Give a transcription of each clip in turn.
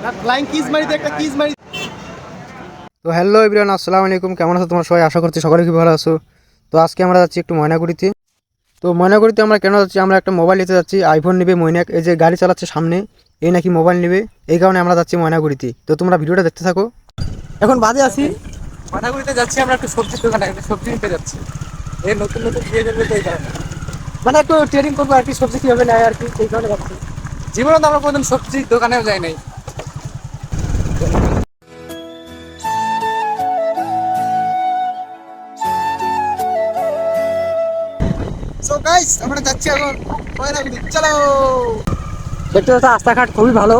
Flying kiss মারি দে, একটা kiss মারি। তো হ্যালো এভরিওয়ান, আসসালামু আলাইকুম। কেমন আছো তোমরা সবাই? আশা করছি সকলে খুব ভালো আছো। তো আজকে আমরা যাচ্ছি একটু ময়নাগুড়িতে। তো ময়নাগুড়িতে আমরা কেন যাচ্ছি? আমরা একটা মোবাইল নিতে যাচ্ছি, আইফোন নেবে মৈনাক। এই যে গাড়ি চালাচ্ছে সামনে, এই নাকি মোবাইল নেবে, এই কারণে আমরা যাচ্ছি ময়নাগুড়িতে। তো তোমরা ভিডিওটা দেখতে থাকো। এখন বাজে আছি, মাথাগুড়িতে যাচ্ছি আমরা একটু সবজির দোকানে, একটা সবজি নিতে যাচ্ছি। এই নতুন নতুন বিয়ে করবে তো এই কারণে, মানে একটু ট্রেনিং করবো আর কি, সবজি কীভাবে নেয় আর কি, সেই কারণে যাচ্ছি। জীবনে তো আমরা কোনোদিন সবজির দোকানেও যাই নাই। সো গাইস, আমরা যাচ্ছি এখন ময়নাগুড়ি, চলো। দেখতে পাচ্ছ রাস্তাঘাট খুবই ভালো,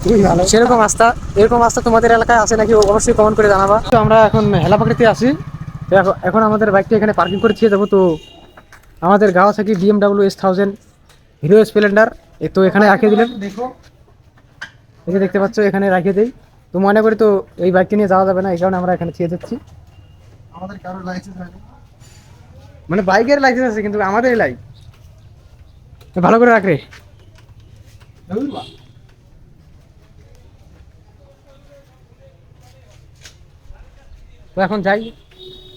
খুবই ভালো। সেরকম রাস্তা, এরকম রাস্তা তোমাদের এলাকায় আছে নাকি অবশ্যই কমেন্ট করে জানাবা। তো আমরা এখন হেলাপাখিতে আছি। তো এখন আমাদের বাইকটা এখানে পার্কিং করে দিয়ে যাবো। তো আমাদের গাঁও থেকে BMW S1000 হিরো স্প্লেন্ডার তো এখানে রাখিয়ে দিলেন, দেখো এই যে দেখতে পাচ্ছ, এখানে রাখিয়ে দেই। তো মনে করি তো এই বাইকটা নিয়ে যাওয়া যাবে না, এই কারণে আমরা এখানে ছেড়ে যাচ্ছি। আমাদের কারোর লাইসেন্স হয়নি, মানে বাইকের লাইসেন্স আছে কিন্তু আমাদের লাইক ভালো করে রাখ রে। তো এখন যাই,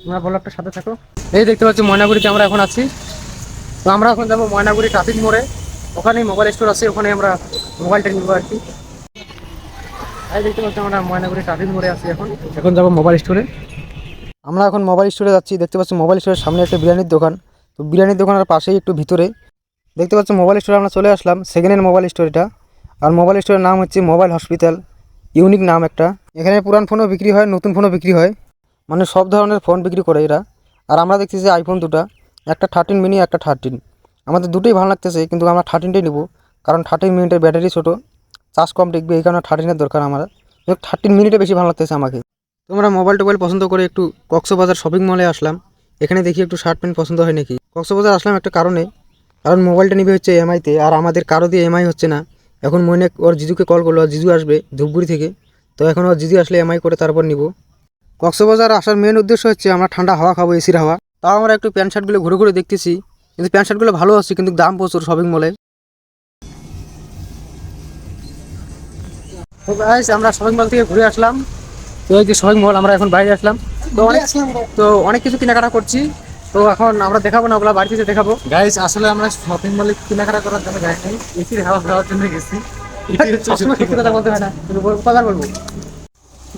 তোমরা ব্লগটার সাথে থাকো। এই দেখতে পাচ্ছি ময়নাগুড়িতে আমরা এখন আছি। তো আমরা এখন যাবো ময়নাগুড়ি ট্রাফিক মোড়ে, ওখানেই মোবাইল স্টোর আছে, ওখানে আমরা মোবাইলটা নিবো আর কি। এই দেখতে পাচ্ছি আমরা ময়নাগুড়ি ট্রাফিক মোড়ে আছি, এখন এখন যাবো মোবাইল স্টোরে। আমরা এখন মোবাইল স্টোরে যাচ্ছি। দেখতে পাচ্ছি মোবাইল স্টোরের সামনে একটা বিরিয়ানির দোকান। তো বিরিয়ানির দোকানের পাশেই একটু ভিতরে দেখতে পাচ্ছি মোবাইল স্টোরে আমরা চলে আসলাম। সেকেন্ড হ্যান্ড মোবাইল স্টোর এটা, আর মোবাইল স্টোরের নাম হচ্ছে মোবাইল হসপিটাল, ইউনিক নাম একটা। এখানে পুরান ফোনও বিক্রি হয়, নতুন ফোনও বিক্রি হয়, মানে সব ধরনের ফোন বিক্রি করে এরা। আর আমরা দেখতেছি আইফোন দুটো, একটা 13 মিনি, একটা 13। আমাদের দুটোই ভালো লাগতেছে, কিন্তু আমরা 13টাই নেব, কারণ 13 মিনিটের ব্যাটারি ছোটো, চার্জ কম টিকবে, এই কারণে 13-এর দরকার আমার। 13 মিনিটে বেশি ভালো লাগতেছে আমাকে। তোমরা মোবাইল টোবাইল পছন্দ করে একটু কক্সবাজার শপিং মলে আসলাম। এখানে দেখি একটু শার্ট প্যান্ট পছন্দ হয় নাকি। কক্সবাজার আসলাম একটা কারণে, কারণ মোবাইলটা নিবে হচ্ছে এমআইতে, আর আমাদের কারো দিয়ে এমআই হচ্ছে না। এখন মনে ওর জিজুকে কল করলো, জিজু আসবে ধূপগুড়ি থেকে। তো এখন ওর জিজু আসলে এমআই করে তারপর নিব। কক্সবাজার আসার মেন উদ্দেশ্য হচ্ছে আমরা ঠান্ডা হাওয়া খাবো, এসির হাওয়া। তাও আমরা একটু প্যান্ট শার্টগুলো ঘুরে ঘুরে দেখতেছি, কিন্তু প্যান্ট শার্টগুলো ভালো আছে, কিন্তু দাম প্রচুর শপিং মলে। তো গাইস, আমরা শপিং মল থেকে ঘুরে আসলাম। তো এই যে শপিং মল, আমরা এখন বাইরে আসলাম। তো অনেক কিছু কেনাকাটা করছি। তো এখন আমরা দেখাবো না, ওগুলা বাড়িতে দেখাবো। গাইস, আসলে আমরা শপিং মলে কেনাকাটা করার জন্য যাই নাই, এসির হাওয়া খাওয়ার জন্য গেছি। সত্যি কথা বলতে হয় না, কিন্তু কথা বলবো।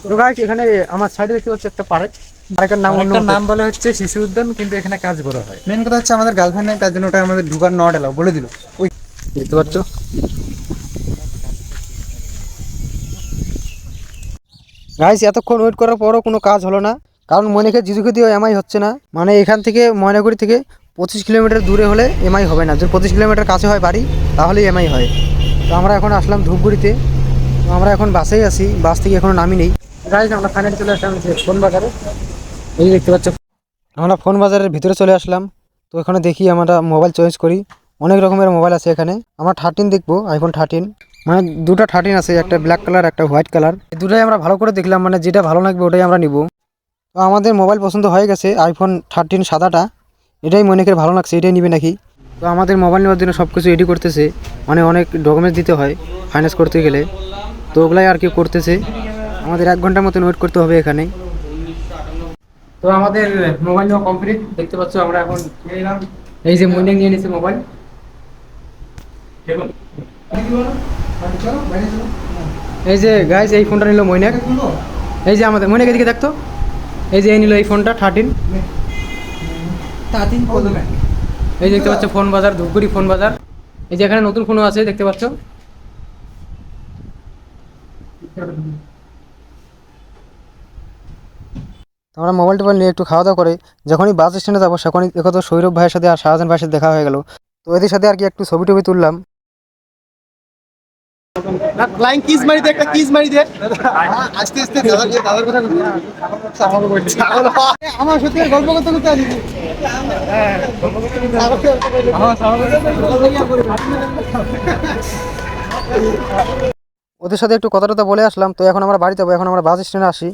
তো গাইস, এখানে আমার সাইডে দেখতে পাচ্ছি একটা পার্ক, পার্কের নাম বলে হচ্ছে শিশু উদ্যান, কিন্তু এখানে কাজ বড় হয়। মেন কথা হচ্ছে আমাদের গার্লফ্রেন্ড নেই, তার জন্য ওটা আমাদের ঢুকার নট এলাও বলে দিল। ওই দেখতে পাচ্ছ, গাইস এতক্ষণ ওয়েট করার পরও কোনো কাজ হলো না, কারণ মনিকের জিজুকে দিয়ে এমআই হচ্ছে না। মানে এখান থেকে ময়নাগুড়ি থেকে 25 কিলোমিটার দূরে হলে এমআই হবে না, যদি 25 কিলোমিটার কাছে হয় বাড়ি, তাহলেই এমআই হয়। তো আমরা এখন আসলাম ধূপগুড়িতে। তো আমরা এখন বাসেই আছি, বাস থেকে এখনও নামি নেই। গাইস, আমরা ফাইনালি চলে আসলাম ফোন বাজারে। এই দেখতে পাচ্ছ, আমরা ফোন বাজারের ভিতরে চলে আসলাম। তো এখানে দেখি আমরা মোবাইল চয়েস করি, অনেক রকমের মোবাইল আছে এখানে। আমরা 13 দেখবো, আইফোন 13। মানে দুটো 13 আছে, একটা ব্ল্যাক কালার, একটা হোয়াইট কালার। এই দুটাই আমরা ভালো করে দেখলাম, মানে যেটা ভালো লাগবে ওটাই আমরা নিব। তো আমাদের মোবাইল পছন্দ হয়ে গেছে, আইফোন 13 সাদাটা, এটাই মনিকের ভালো লাগছে, এটাই নিবে নাকি। তো আমাদের মোবাইল নেওয়ার জন্য সব কিছু রেডি করতেছে, মানে অনেক ডকুমেন্টস দিতে হয় ফাইন্যান্স করতে গেলে। তো ওগুলাই আর কি করতেছে, আমাদের 1 ঘন্টার মতন ওয়েট করতে হবে এখানে। তো আমাদের মোবাইল নেওয়া কমপ্লিট, দেখতে পাচ্ছ। আমরা এখন এই যে মইনে নিয়ে নিয়েছি মোবাইল। এই যে গাইস, এই ফোনটা নিল মইনাক। এই যে আমাদের মইনাক এদিকে দেখতো, এই যে এই নিল এই ফোনটা 13। এই দেখতে পাচ্ছ ফোন বাজার, ধূপগুড়ি ফোন বাজার। এই যে এখানে নতুন ফোনও আছে, দেখতে পাচ্ছ। আমরা মোবাইল টোবাইল নিয়ে একটু খাওয়া দাওয়া করে যখনই বাস স্ট্যান্ডে যাবো, তখনই একথা সৌরভ ভাইয়ের সাথে আর শাহজাহান ভাইয়ের সাথে দেখা হয়ে গেল। তো এদের সাথে আর কি একটু ছবি টবি তুললাম। ফ্লাইং কিস মারি দে, একটা কিস মারি দে। আস্তে আস্তে দাদার কথা আমার সত্যি গল্প করতে করতে আসি। ওদের সাথে একটু কথা টথা বলে আসলাম। তো এখন আমরা বাড়ি যাবো, এখন আমরা বাস স্ট্যান্ডে আসি।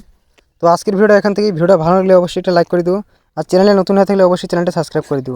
তো আজকের ভিডিওটা এখান থেকে, ভিডিওটা ভালো লাগলে অবশ্যই একটা লাইক করে দিও, আর চ্যানেলে নতুন হয়ে থাকলে অবশ্যই চ্যানেলটা সাবস্ক্রাইব করে দিও।